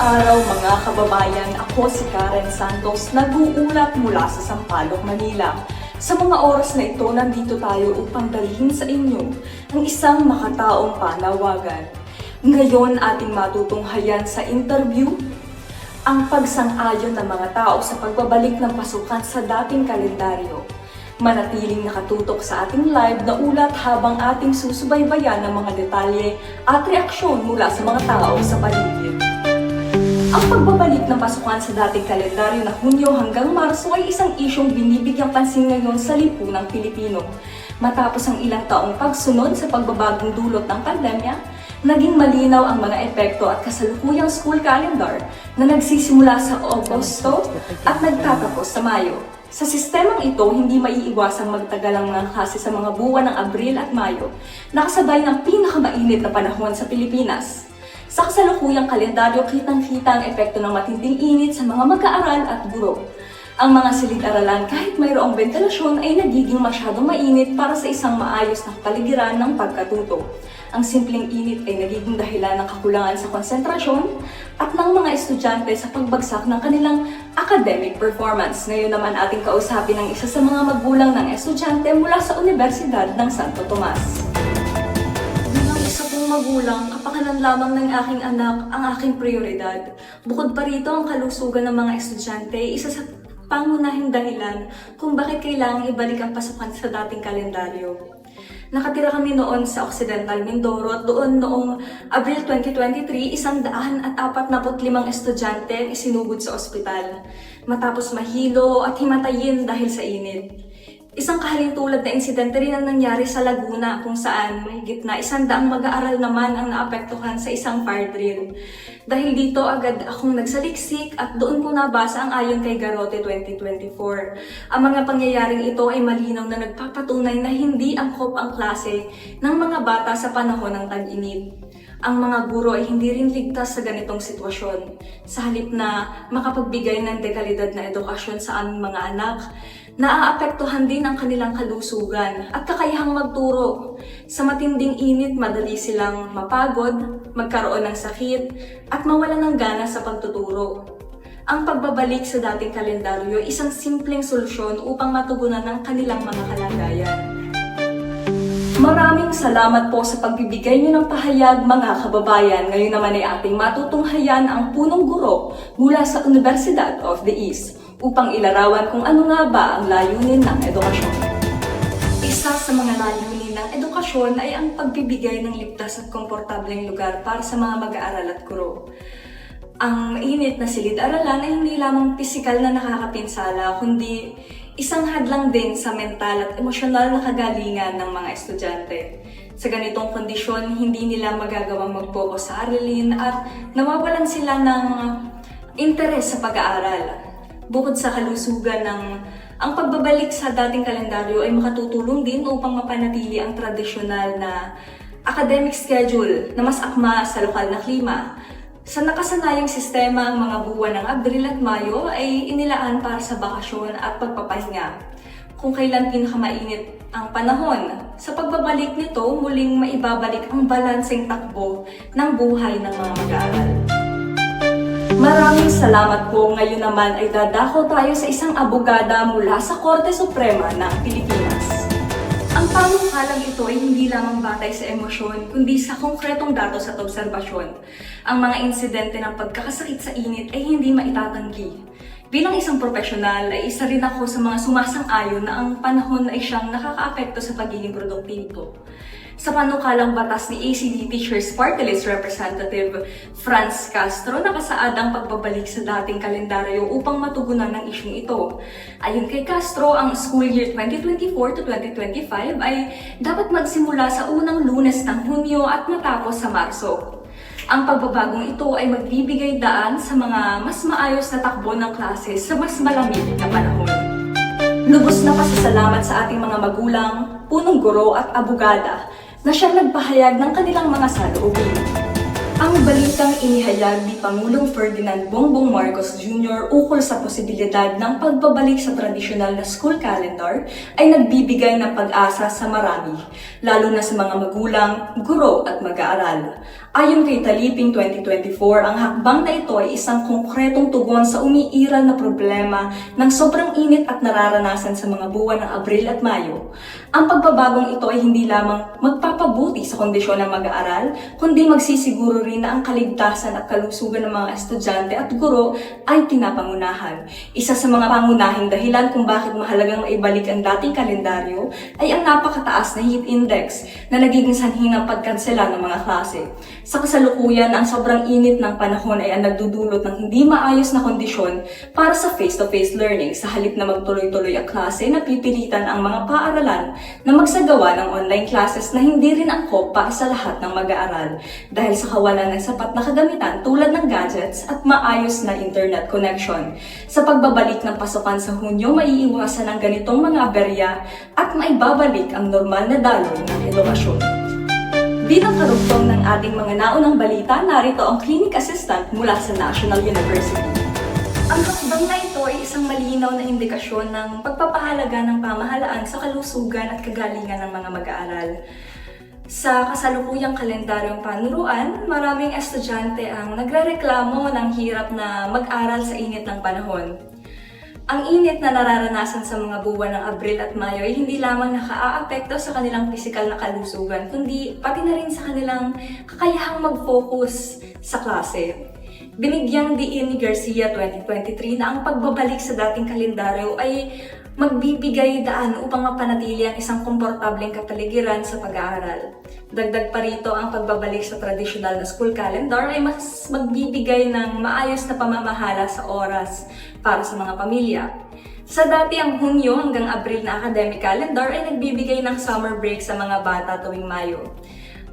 araw mga kababayan, ako si Karen Santos, nag-uulat mula sa Sampaloc, Manila. Sa mga oras na ito, nandito tayo upang dalhin sa inyo ang isang makataong panawagan. Ngayon, ating matutunghayan sa interview ang pagsang-ayon ng mga tao sa pagbabalik ng pasukan sa dating kalendaryo. Manatiling nakatutok sa ating live na ulat habang ating susubaybayan ang mga detalye at reaksyon mula sa mga tao sa paligid. Ang pagbabalik ng pasukan sa dating kalendaryo na Hunyo hanggang Marso ay isang isyong binibigyang pansin ngayon sa lipunang Pilipino. Matapos ang ilang taong pagsunod sa pagbabagong dulot ng pandemya, naging malinaw ang mga epekto at kasalukuyang school calendar na nagsisimula sa Agosto at nagtatapos sa Mayo. Sa sistemang ito, hindi maiiwasang magtagal ang mga klase sa mga buwan ng Abril at Mayo, nakasabay ng pinakamainit na panahon sa Pilipinas. Sa kasalukuyang kalendaryo, kitang-kita ang epekto ng matinding init sa mga mag-aaral at guro. Ang mga silid-aralan kahit mayroong ventilasyon ay nagiging masyadong mainit para sa isang maayos na kapaligiran ng pagkatuto. Ang simpleng init ay nagiging dahilan ng kakulangan sa konsentrasyon at ng mga estudyante sa pagbagsak ng kanilang academic performance. Ngayon naman ating kausapin ang isa sa mga magulang ng estudyante mula sa Universidad ng Santo Tomas. Bilang isa pong magulang, kapakanan lamang ng aking anak ang aking prioridad. Bukod pa rito, ang kalusugan ng mga estudyante ay isa sa pangunahing dahilan kung bakit kailangang ibalik ang pasukan sa dating kalendaryo. Nakatira kami noon sa Occidental Mindoro at doon noong Abril 2023, 145 estudyante ang isinugod sa ospital matapos mahilo at himatayin dahil sa init. Isang kahalintulad na insidente rin ang nangyari sa Laguna kung saan mahigit na 100 mag-aaral naman ang naapektuhan sa isang fire drill. Dahil dito agad akong nagsaliksik at doon ko nabasa ang ayon kay Garote 2024. Ang mga pangyayaring ito ay malinaw na nagpapatunay na hindi angkop ang klase ng mga bata sa panahon ng tag-init. Ang mga guro ay hindi rin ligtas sa ganitong sitwasyon. Sa halip na makapagbigay ng dekalidad na edukasyon sa aming mga anak, naaapektuhan din ang kanilang kalusugan at kakayahang magturo. Sa matinding init, madali silang mapagod, magkaroon ng sakit, at mawalan ng gana sa pagtuturo. Ang pagbabalik sa dating kalendaryo ay isang simpleng solusyon upang matugunan ang kanilang mga kalagayan. Maraming salamat po sa pagbibigay niyo ng pahayag mga kababayan. Ngayon naman ay ating matutunghayan ang punong guro mula sa Universidad of the East upang ilarawan kung ano nga ba ang layunin ng edukasyon. Isa sa mga layunin ng edukasyon ay ang pagbibigay ng ligtas at komportableng lugar para sa mga mag-aaral at guro. Ang mainit na silid-aralan ay hindi lamang pisikal na nakakapinsala, kundi isang hadlang din sa mental at emosyonal na kagalingan ng mga estudyante. Sa ganitong kondisyon, hindi nila magagawang mag-focus sa aralin at nawawalan sila ng interes sa pag-aaral. Bukod sa kalusugan ang pagbabalik sa dating kalendaryo ay makatutulong din upang mapanatili ang tradisyonal na academic schedule na mas akma sa lokal na klima. Sa nakasanayang sistema, ang mga buwan ng Abril at Mayo ay inilaan para sa bakasyon at pagpapahinga. Kung kailan pinakamainit ang panahon, sa pagbabalik nito, muling maibabalik ang balanseng takbo ng buhay ng mga mag-aaral. Maraming salamat po. Ngayon naman ay dadako tayo sa isang abogada mula sa Korte Suprema ng Pilipinas. Ang panukalang ito ay hindi lamang batay sa emosyon, kundi sa konkretong datos at obserbasyon. Ang mga insidente ng pagkakasakit sa init ay hindi maitatanggi. Bilang isang profesional, ay isa rin ako sa mga sumasang-ayon na ang panahon ay siyang nakakaapekto sa pagiging produktibo. Sa panukalang batas ni ACD Teachers Party List Representative Franz Castro, nakasaad ang pagbabalik sa dating kalendaryo upang matugunan ng isyung ito. Ayon kay Castro, ang school year 2024 to 2025 ay dapat magsimula sa unang Lunes ng Hunyo at matapos sa Marso. Ang pagbabagong ito ay magbibigay daan sa mga mas maayos na takbo ng klase sa mas malamig na panahon. Lubos na pasasalamat sa ating mga magulang, punong guro at abogada na siyang nagpahayag ng kanilang mga saloobin. Ang balitang inihayag ni Pangulong Ferdinand Bongbong Marcos Jr. ukol sa posibilidad ng pagbabalik sa tradisyonal na school calendar ay nagbibigay ng pag-asa sa marami, lalo na sa mga magulang, guro at mag-aaral. Ayon kay Taliping 2024, ang hakbang na ito ay isang konkretong tugon sa umiiral na problema ng sobrang init at nararanasan sa mga buwan ng Abril at Mayo. Ang pagbabagong ito ay hindi lamang magpapabuti sa kondisyon ng mag-aaral, kundi magsisiguro rin na ang kaligtasan at kalusugan ng mga estudyante at guro ay pinapangunahan. Isa sa mga pangunahing dahilan kung bakit mahalagang maibalik ang dating kalendaryo ay ang napakataas na heat index na nagiging sanhi ng pagkansela ng mga klase. Sa kasalukuyan, ang sobrang init ng panahon ay ang nagdudulot ng hindi maayos na kondisyon para sa face-to-face learning. Sa halip na magtuloy-tuloy ang klase, napipilitan ang mga paaralan na magsagawa ng online classes na hindi rin angkop para sa lahat ng mag-aaral dahil sa kawalan ng sapat na kagamitan tulad ng gadgets at maayos na internet connection. Sa pagbabalik ng pasukan sa Hunyo, maiiwasan ang ganitong mga aberya at maibabalik ang normal na daloy ng edukasyon. Bilang karugtong ng ating mga naunang balita, narito ang clinic assistant mula sa National University. Ang hakbang na ito ay isang malinaw na indikasyon ng pagpapahalaga ng pamahalaan sa kalusugan at kagalingan ng mga mag-aaral. Sa kasalukuyang kalendaryong panuruan, maraming estudyante ang nagrereklamo ng hirap na mag-aral sa init ng panahon. Ang init na nararanasan sa mga buwan ng Abril at Mayo ay hindi lamang nakaaapekto sa kanilang pisikal na kalusugan, kundi pati na rin sa kanilang kakayahang mag-focus sa klase. Binigyang diin ni Garcia 2023 na ang pagbabalik sa dating kalendaryo ay magbibigay daan upang mapanatili ang isang komportableng kapaligiran sa pag-aaral. Dagdag pa rito, ang pagbabalik sa tradisyonal na school calendar ay mas magbibigay ng maayos na pamamahala sa oras para sa mga pamilya. Sa dati ang Hunyo hanggang Abril na academic calendar ay nagbibigay ng summer break sa mga bata tuwing Mayo,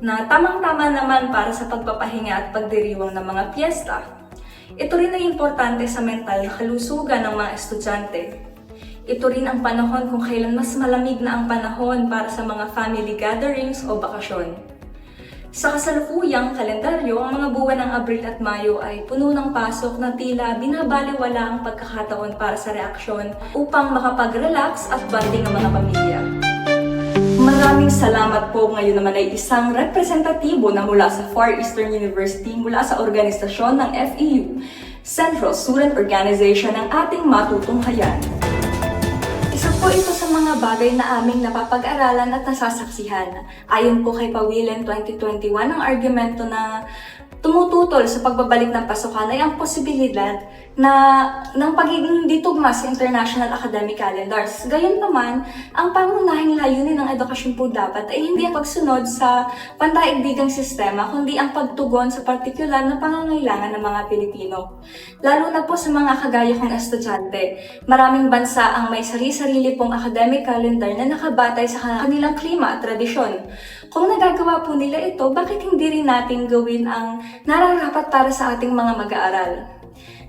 na tamang-tama naman para sa pagpapahinga at pagdiriwang ng mga piyesta. Ito rin ay importante sa mental na kalusugan ng mga estudyante. Ito rin ang panahon kung kailan mas malamig na ang panahon para sa mga family gatherings o bakasyon. Sa kasalukuyang kalendaryo, ang mga buwan ng Abril at Mayo ay puno ng pasok na tila binabaliwala ang pagkakataon para sa reaksyon upang makapag-relax at bonding ang mga pamilya. Maraming salamat po. Ngayon naman ay isang representatibo na mula sa Far Eastern University mula sa organisasyon ng FEU, Central Student Organization, ng ating matutunghayan. Isa po ito sa mga bagay na aming napapag-aralan at nasasaksihan. Ayon po kay Pawilen 2021, ang argumento na tumututol sa pagbabalik ng pasukan ay ang posibilidad ng pagiging hindi tugma sa international academic calendars. Gayon naman, ang pangunahing layunin ng edukasyon po dapat ay hindi ang pagsunod sa pandaigdigang sistema, kundi ang pagtugon sa partikular na pangangailangan ng mga Pilipino. Lalo na po sa mga kagaya kong estudyante, maraming bansa ang may sarili-sarili pong academic calendar na nakabatay sa kanilang klima at tradisyon. Kung nagagawa po nila ito, bakit hindi rin natin gawin ang nararapat para sa ating mga mag-aaral?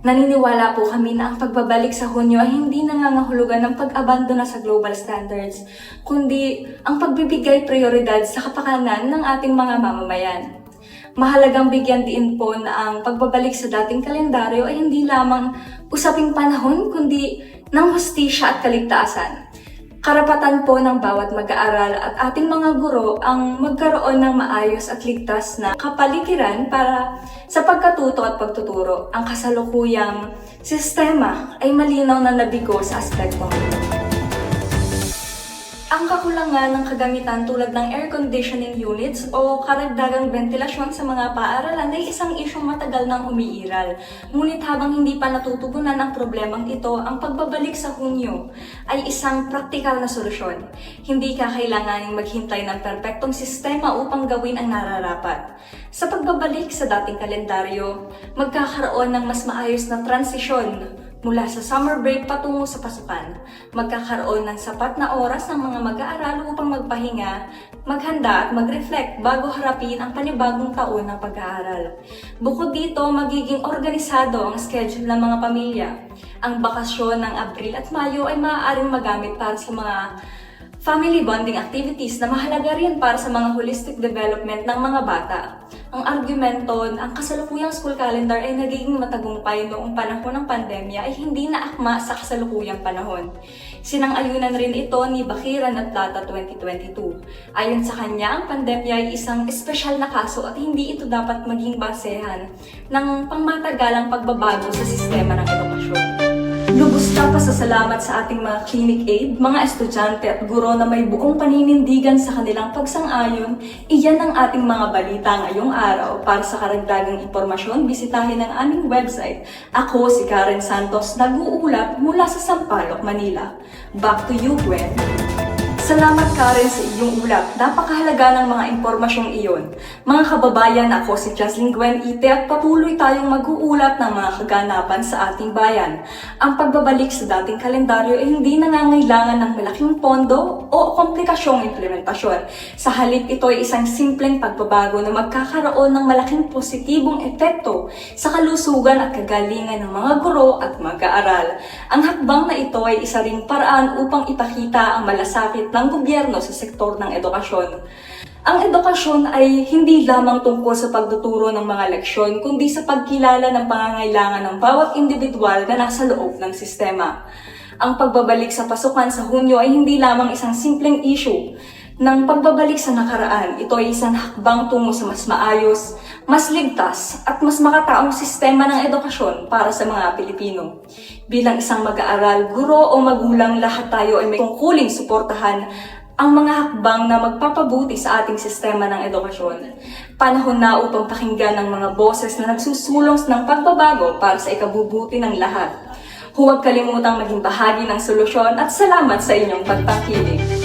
Naniniwala po kami na ang pagbabalik sa Hunyo ay hindi nangangahulugan ng pag-abandona sa global standards, kundi ang pagbibigay prioridad sa kapakanan ng ating mga mamamayan. Mahalagang bigyan din po na ang pagbabalik sa dating kalendaryo ay hindi lamang usaping panahon, kundi ng hustisya at kaligtasan. Karapatan po ng bawat mag-aaral at ating mga guro ang magkaroon ng maayos at ligtas na kapaligiran para sa pagkatuto at pagtuturo. Ang kasalukuyang sistema ay malinaw na nabigo sa aspektong ito. Ang kakulangan ng kagamitan tulad ng air conditioning units o karagdagang ventilasyon sa mga paaralan ay isang isyong matagal nang umiiral. Ngunit habang hindi pa natutugunan ang problemang ito, ang pagbabalik sa Hunyo ay isang praktikal na solusyon. Hindi ka kailanganing maghintay ng perpektong sistema upang gawin ang nararapat. Sa pagbabalik sa dating kalendaryo, magkakaroon ng mas maayos na transisyon mula sa summer break patungo sa pasukan. Magkakaroon ng sapat na oras ng mga mag-aaral upang magpahinga, maghanda at mag-reflect bago harapin ang panibagong taon ng pag-aaral. Bukod dito, magiging organisado ang schedule ng mga pamilya. Ang bakasyon ng Abril at Mayo ay maaaring magamit para sa mga family bonding activities na mahalaga rin para sa mga holistic development ng mga bata. Ang argumento, ang kasalukuyang school calendar ay nagiging matagumpay noong panahon ng pandemya ay hindi na akma sa kasalukuyang panahon. Sinang-ayunan rin ito ni Bakiran at Plata 2022. Ayon sa kanya, ang pandemya ay isang espesyal na kaso at hindi ito dapat maging basehan ng pangmatagalang pagbabago sa sistema ng edukasyon. Lubos na pasasalamat sa ating mga clinic aid, mga estudyante at guro na may buong paninindigan sa kanilang pagsang-ayon. Iyan ang ating mga balita ngayong araw. Para sa karagdagang impormasyon, bisitahin ang aming website. Ako si Karen Santos, nag-uulat mula sa Sampaloc, Manila. Back to you, Gwen. Salamat Karen sa iyong ulat. Napakahalaga ng mga impormasyong iyon. Mga kababayan, ako si Jocelyn Gwen Ite at patuloy tayong mag-uulat ng mga kaganapan sa ating bayan. Ang pagbabalik sa dating kalendaryo ay hindi nangangailangan ng malaking pondo o komplikasyong implementasyon. Sa halip, ito ay isang simpleng pagbabago na magkakaroon ng malaking positibong epekto sa kalusugan at kagalingan ng mga guro at mag-aaral. Ang hakbang na ito ay isa ring paraan upang ipakita ang malasakit ng gobyerno sa sektor ng edukasyon. Ang edukasyon ay hindi lamang tungkol sa pagtuturo ng mga leksyon, kundi sa pagkilala ng pangangailangan ng bawat individual na nasa loob ng sistema. Ang pagbabalik sa pasukan sa Hunyo ay hindi lamang isang simpleng issue ng pagbabalik sa nakaraan. Ito ay isang hakbang tungo sa mas maayos, mas ligtas at mas makataong sistema ng edukasyon para sa mga Pilipino. Bilang isang mag-aaral, guro o magulang, lahat tayo ay may tungkuling suportahan ang mga hakbang na magpapabuti sa ating sistema ng edukasyon. Panahon na upang pakinggan ang mga boses na nagsusulong ng pagbabago para sa ikabubuti ng lahat. Huwag kalimutang maging bahagi ng solusyon at salamat sa inyong pagtangkilik.